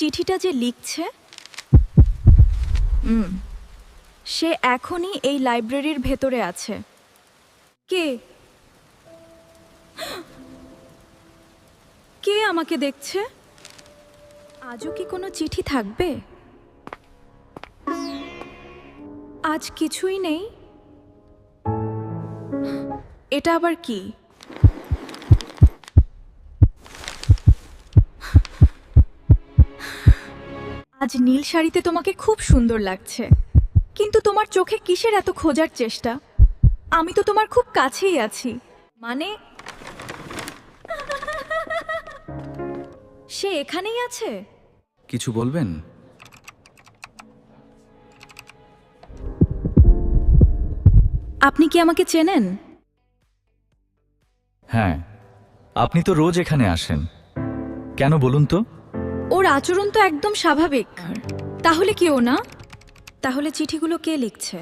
চিঠিটা যে লিখছে সে এখনই এই লাইব্রেরির ভেতরে আছে। কে কে আমাকে দেখছে? আজও কি কোনো চিঠি থাকবে? আজ কিছুই নেই। এটা আবার কি? আজ নীল শাড়িতে তোমাকে খুব সুন্দর লাগছে, কিন্তু তোমার চোখে কিসের এত খোঁজার চেষ্টা? আমি তো তোমার খুব কাছেই আছি। মানে সে এখানেই আছে? কিছু বলবেন? আপনি কি আমাকে চেনেন? হ্যাঁ, আপনি তো রোজ এখানে আসেন। কেন বলুন তো? ওর আচরণ তো একদম স্বাভাবিক। তাহলে কি ও না? তাহলে চিঠিগুলো কে লিখছে?